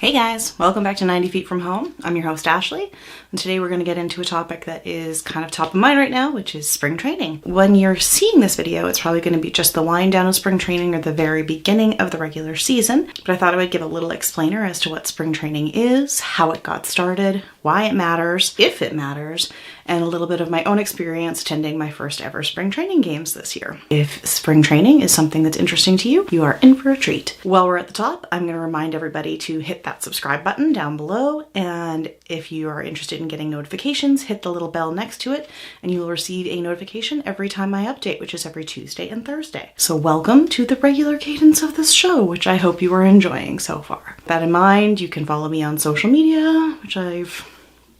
Hey guys, welcome back to 90 Feet From Home. I'm your host Ashley, and today we're going to get into a topic that is kind of top of mind right now, which is spring training. When you're seeing this video, it's probably going to be just the wind down of spring training or the very beginning of the regular season, but I thought I would give a little explainer as to what spring training is, how it got started, why it matters, if it matters, and a little bit of my own experience attending my first ever spring training games this year. If spring training is something that's interesting to you, you are in for a treat. While we're at the top, I'm going to remind everybody to hit that subscribe button down below, and if you are interested in getting notifications, hit the little bell next to it, and you will receive a notification every time I update, which is every Tuesday and Thursday. So welcome to the regular cadence of this show, which I hope you are enjoying so far. With that in mind, you can follow me on social media, which I've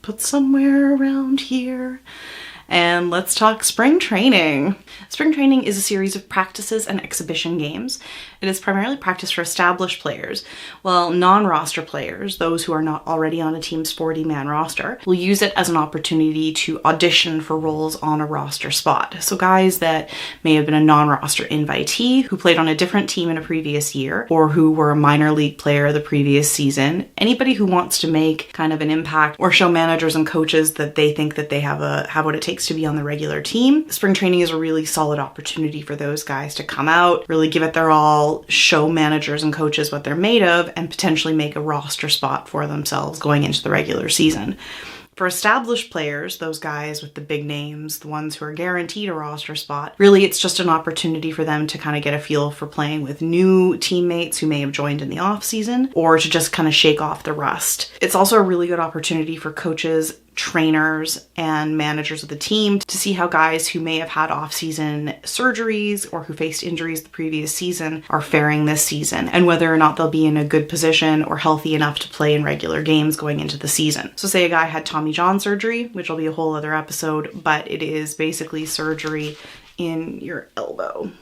put somewhere around here. And let's talk spring training. Spring training is a series of practices and exhibition games. It is primarily practice for established players, while non-roster players, those who are not already on a team's 40-man roster, will use it as an opportunity to audition for roles on a roster spot. So guys that may have been a non-roster invitee who played on a different team in a previous year, or who were a minor league player the previous season, anybody who wants to make kind of an impact or show managers and coaches that they think that they have what it takes to be on the regular team. Spring training is a really solid opportunity for those guys to come out, really give it their all, show managers and coaches what they're made of, and potentially make a roster spot for themselves going into the regular season. For established players, those guys with the big names, the ones who are guaranteed a roster spot, really it's just an opportunity for them to kind of get a feel for playing with new teammates who may have joined in the off season, or to just kind of shake off the rust. It's also a really good opportunity for coaches, trainers, and managers of the team to see how guys who may have had off-season surgeries or who faced injuries the previous season are faring this season, and whether or not they'll be in a good position or healthy enough to play in regular games going into the season. So say a guy had Tommy John surgery, which will be a whole other episode, but it is basically surgery in your elbow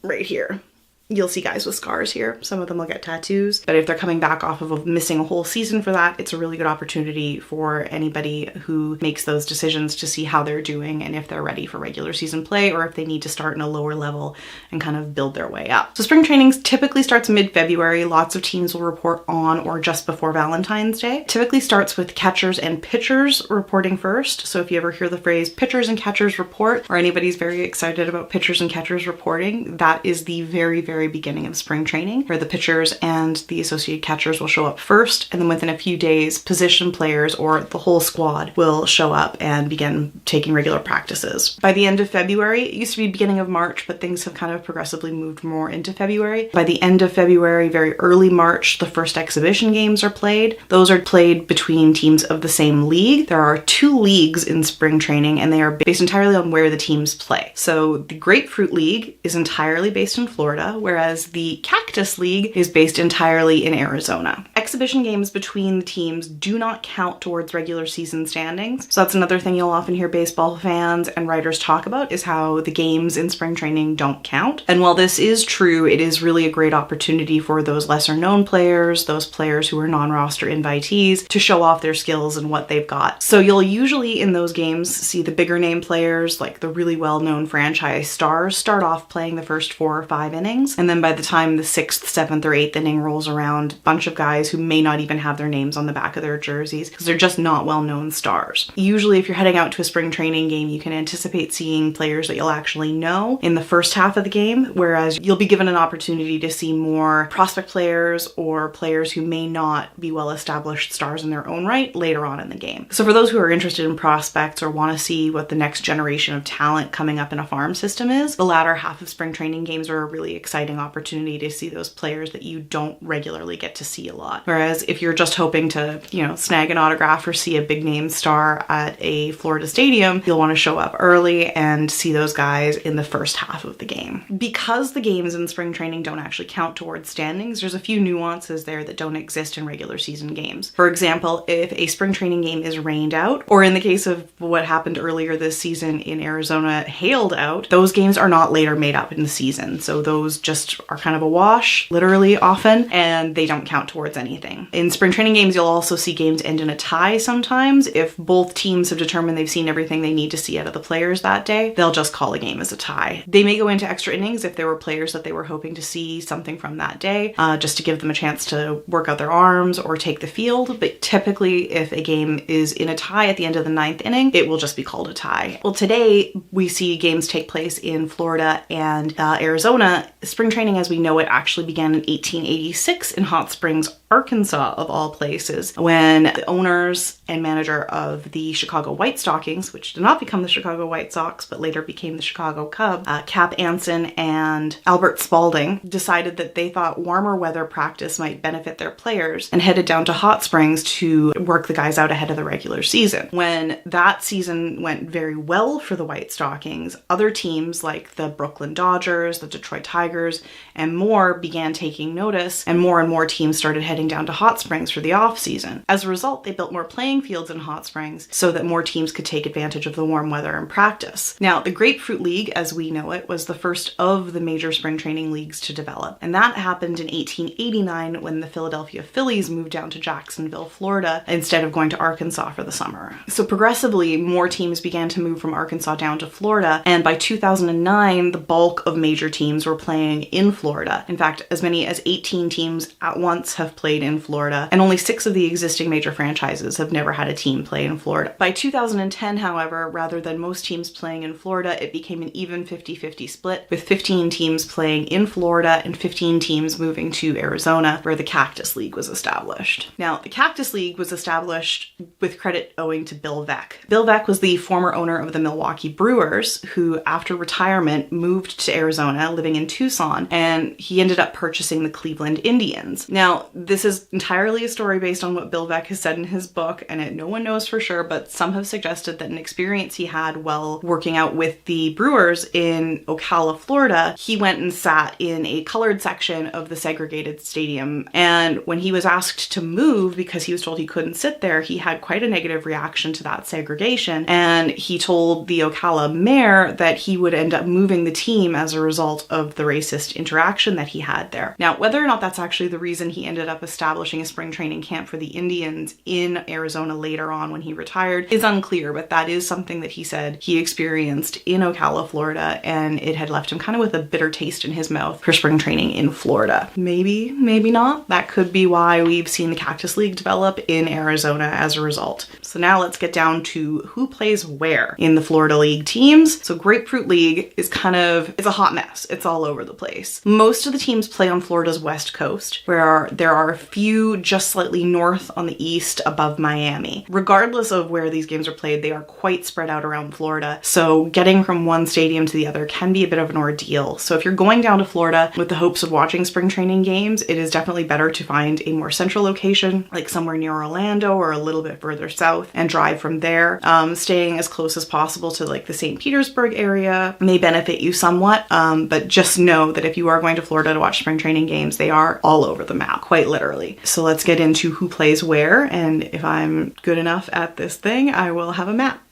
right here. You'll see guys with scars here. Some of them will get tattoos, but if they're coming back off of missing a whole season for that, it's a really good opportunity for anybody who makes those decisions to see how they're doing and if they're ready for regular season play, or if they need to start in a lower level and kind of build their way up. So spring training typically starts mid-February. Lots of teams will report on or just before Valentine's Day. Typically starts with catchers and pitchers reporting first. So if you ever hear the phrase pitchers and catchers report, or anybody's very excited about pitchers and catchers reporting, that is the very beginning of spring training, where the pitchers and the associated catchers will show up first, and then within a few days, position players or the whole squad will show up and begin taking regular practices. By the end of February, it used to be beginning of March, but things have kind of progressively moved more into February. By the end of February, very early March, the first exhibition games are played. Those are played between teams of the same league. There are 2 leagues in spring training, and they are based entirely on where the teams play. So the Grapefruit League is entirely based in Florida, whereas the Cactus League is based entirely in Arizona. Exhibition games between the teams do not count towards regular season standings. So that's another thing you'll often hear baseball fans and writers talk about, is how the games in spring training don't count. And while this is true, it is really a great opportunity for those lesser known players, those players who are non-roster invitees, to show off their skills and what they've got. So you'll usually in those games see the bigger name players, like the really well-known franchise stars, start off playing the first 4 or 5 innings, and then by the time the 6th, 7th, or 8th inning rolls around, a bunch of guys who may not even have their names on the back of their jerseys because they're just not well-known stars. Usually if you're heading out to a spring training game, you can anticipate seeing players that you'll actually know in the first half of the game, whereas you'll be given an opportunity to see more prospect players or players who may not be well-established stars in their own right later on in the game. So for those who are interested in prospects or want to see what the next generation of talent coming up in a farm system is, the latter half of spring training games are a really exciting opportunity to see those players that you don't regularly get to see a lot. Whereas if you're just hoping to, snag an autograph or see a big name star at a Florida stadium, you'll want to show up early and see those guys in the first half of the game. Because the games in spring training don't actually count towards standings, there's a few nuances there that don't exist in regular season games. For example, if a spring training game is rained out, or in the case of what happened earlier this season in Arizona, hailed out, those games are not later made up in the season. So those just just are kind of a wash, literally often, and they don't count towards anything. In spring training games, you'll also see games end in a tie sometimes. If both teams have determined they've seen everything they need to see out of the players that day, they'll just call a game as a tie. They may go into extra innings if there were players that they were hoping to see something from that day, just to give them a chance to work out their arms or take the field. But typically, if a game is in a tie at the end of the 9th inning, it will just be called a tie. Well, today we see games take place in Florida and Arizona. Spring training as we know it actually began in 1886 in Hot Springs, Arkansas, of all places, when the owners and manager of the Chicago White Stockings, which did not become the Chicago White Sox, but later became the Chicago Cubs, Cap Anson and Albert Spalding, decided that they thought warmer weather practice might benefit their players and headed down to Hot Springs to work the guys out ahead of the regular season. When that season went very well for the White Stockings, other teams like the Brooklyn Dodgers, the Detroit Tigers, and more began taking notice, and more teams started heading down to Hot Springs for the off season. As a result, they built more playing fields in Hot Springs so that more teams could take advantage of the warm weather and practice. Now, the Grapefruit League, as we know it, was the first of the major spring training leagues to develop, and that happened in 1889 when the Philadelphia Phillies moved down to Jacksonville, Florida, instead of going to Arkansas for the summer. So progressively, more teams began to move from Arkansas down to Florida, and by 2009, the bulk of major teams were playing in Florida. In fact, as many as 18 teams at once have played in Florida, and only 6 of the existing major franchises have never had a team play in Florida. By 2010, however, rather than most teams playing in Florida, it became an even 50-50 split, with 15 teams playing in Florida and 15 teams moving to Arizona, where the Cactus League was established. Now, the Cactus League was established with credit owing to Bill Veeck. Bill Veeck was the former owner of the Milwaukee Brewers, who after retirement moved to Arizona, living in Tucson, and he ended up purchasing the Cleveland Indians. Now, this is entirely a story based on what Bill Veeck has said in his book, and no one knows for sure, but some have suggested that an experience he had while working out with the Brewers in Ocala, Florida, he went and sat in a colored section of the segregated stadium, and when he was asked to move because he was told he couldn't sit there, he had quite a negative reaction to that segregation, and he told the Ocala mayor that he would end up moving the team as a result of the racist interaction that he had there. Now, whether or not that's actually the reason he ended up establishing a spring training camp for the Indians in Arizona later on when he retired is unclear, but that is something that he said he experienced in Ocala, Florida, and it had left him kind of with a bitter taste in his mouth for spring training in Florida. Maybe, maybe not. That could be why we've seen the Cactus League develop in Arizona as a result. So now let's get down to who plays where in the Florida League teams. So Grapefruit League is it's a hot mess. It's all over the place. Most of the teams play on Florida's west coast, where there are a few just slightly north on the east above Miami. Regardless of where these games are played, they are quite spread out around Florida, so getting from one stadium to the other can be a bit of an ordeal. So if you're going down to Florida with the hopes of watching spring training games, it is definitely better to find a more central location, like somewhere near Orlando or a little bit further south, and drive from there. Staying as close as possible to like the St. Petersburg area may benefit you somewhat, but just know that if you are going to Florida to watch spring training games, they are all over the map, quite literally. So let's get into who plays where, and if I'm good enough at this thing, I will have a map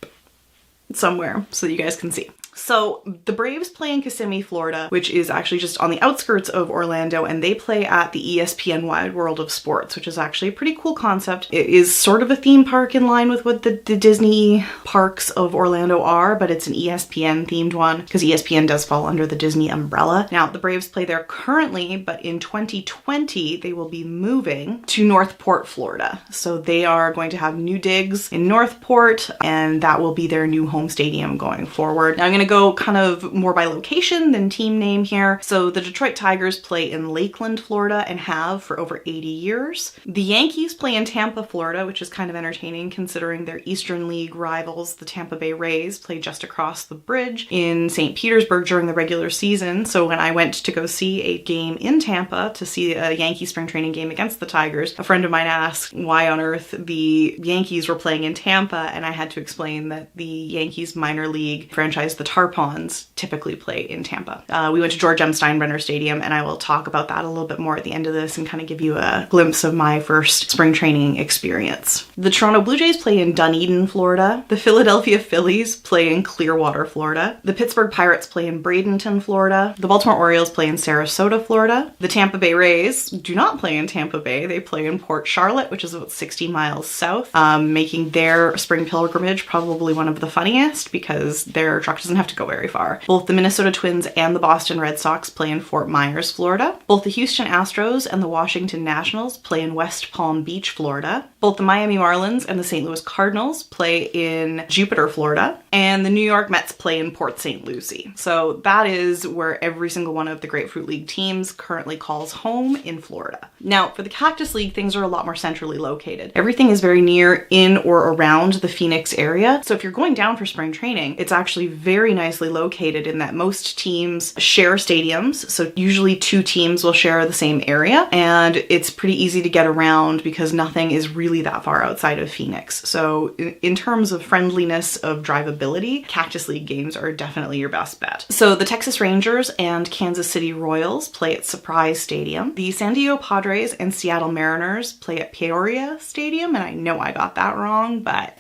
somewhere so that you guys can see. So the Braves play in Kissimmee, Florida, which is actually just on the outskirts of Orlando, and they play at the ESPN Wide World of Sports, which is actually a pretty cool concept. It is sort of a theme park in line with what the Disney parks of Orlando are, but it's an ESPN themed one because ESPN does fall under the Disney umbrella. Now, the Braves play there currently, but in 2020, they will be moving to Northport, Florida. So they are going to have new digs in Northport, and that will be their new home stadium going forward. Now, I'm going to go kind of more by location than team name here. So the Detroit Tigers play in Lakeland, Florida, and have for over 80 years. The Yankees play in Tampa, Florida, which is kind of entertaining considering their Eastern League rivals, the Tampa Bay Rays, play just across the bridge in St. Petersburg during the regular season. So when I went to go see a game in Tampa to see a Yankee spring training game against the Tigers, a friend of mine asked why on earth the Yankees were playing in Tampa, and I had to explain that the Yankees minor league franchise, the Tarpons typically play in Tampa. We went to George M. Steinbrenner Stadium, and I will talk about that a little bit more at the end of this and kind of give you a glimpse of my first spring training experience. The Toronto Blue Jays play in Dunedin, Florida. The Philadelphia Phillies play in Clearwater, Florida. The Pittsburgh Pirates play in Bradenton, Florida. The Baltimore Orioles play in Sarasota, Florida. The Tampa Bay Rays do not play in Tampa Bay. They play in Port Charlotte, which is about 60 miles south, making their spring pilgrimage probably one of the funniest because their truck doesn't have to go very far. Both the Minnesota Twins and the Boston Red Sox play in Fort Myers, Florida. Both the Houston Astros and the Washington Nationals play in West Palm Beach, Florida. Both the Miami Marlins and the St. Louis Cardinals play in Jupiter, Florida. And the New York Mets play in Port St. Lucie. So that is where every single one of the Grapefruit League teams currently calls home in Florida. Now, for the Cactus League, things are a lot more centrally located. Everything is very near, in, or around the Phoenix area. So if you're going down for spring training, it's actually very nicely located in that most teams share stadiums. So usually two teams will share the same area, and it's pretty easy to get around because nothing is really that far outside of Phoenix. So in terms of friendliness of drivability, Cactus League games are definitely your best bet. So the Texas Rangers and Kansas City Royals play at Surprise Stadium. The San Diego Padres and Seattle Mariners play at Peoria Stadium, and I know I got that wrong, but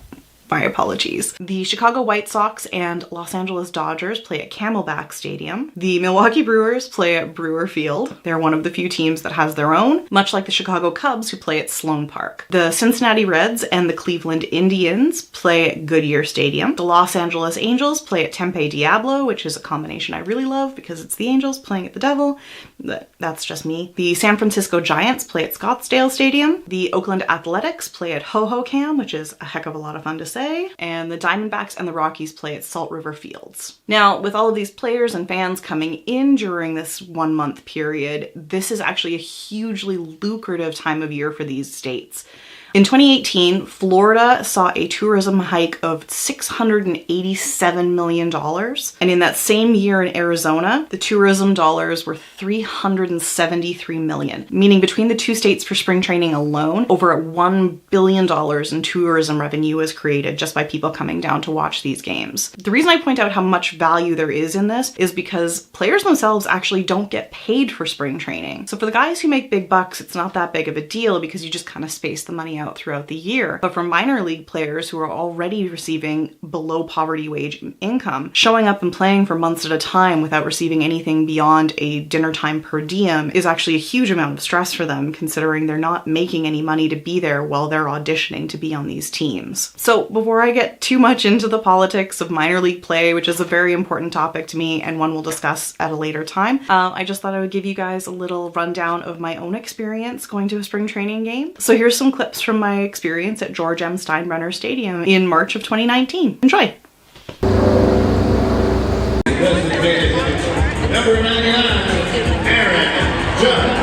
my apologies. The Chicago White Sox and Los Angeles Dodgers play at Camelback Stadium. The Milwaukee Brewers play at Brewer Field. They're one of the few teams that has their own, much like the Chicago Cubs who play at Sloan Park. The Cincinnati Reds and the Cleveland Indians play at Goodyear Stadium. The Los Angeles Angels play at Tempe Diablo, which is a combination I really love because it's the Angels playing at the Devil. That's just me. The San Francisco Giants play at Scottsdale Stadium. The Oakland Athletics play at Hohokam, which is a heck of a lot of fun to say. And the Diamondbacks and the Rockies play at Salt River Fields. Now, with all of these players and fans coming in during this 1 month period, this is actually a hugely lucrative time of year for these states. In 2018, Florida saw a tourism hike of $687 million. And in that same year in Arizona, the tourism dollars were $373 million, meaning between the two states for spring training alone, over $1 billion in tourism revenue was created just by people coming down to watch these games. The reason I point out how much value there is in this is because players themselves actually don't get paid for spring training. So for the guys who make big bucks, it's not that big of a deal because you just kind of space the money out throughout the year. But for minor league players who are already receiving below poverty wage income, showing up and playing for months at a time without receiving anything beyond a dinner time per diem is actually a huge amount of stress for them, considering they're not making any money to be there while they're auditioning to be on these teams. So before I get too much into the politics of minor league play, which is a very important topic to me and one we'll discuss at a later time, I just thought I would give you guys a little rundown of my own experience going to a spring training game. So here's some clips from my experience at George M. Steinbrenner Stadium in March of 2019. Enjoy! Number 99, Aaron Judge.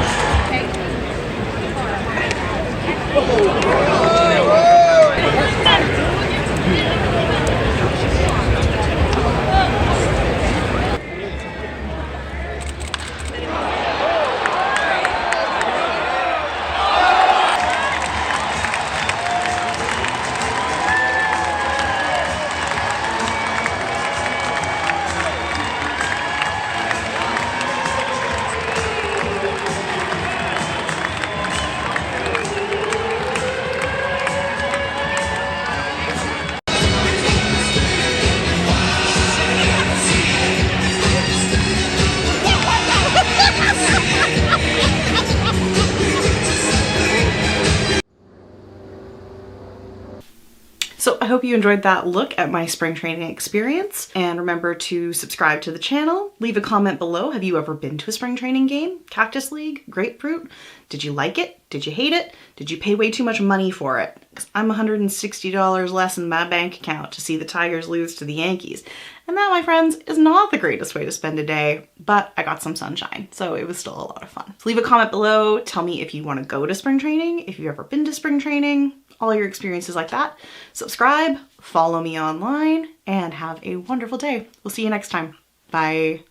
So I hope you enjoyed that look at my spring training experience, and remember to subscribe to the channel, leave a comment below. Have you ever been to a spring training game? Cactus League? Grapefruit? Did you like it? Did you hate it? Did you pay way too much money for it? Because I'm $160 less in my bank account to see the Tigers lose to the Yankees. And that, my friends, is not the greatest way to spend a day, but I got some sunshine, so it was still a lot of fun. So leave a comment below, tell me if you want to go to spring training, if you've ever been to spring training, all your experiences like that. Subscribe, follow me online, and have a wonderful day. We'll see you next time. Bye.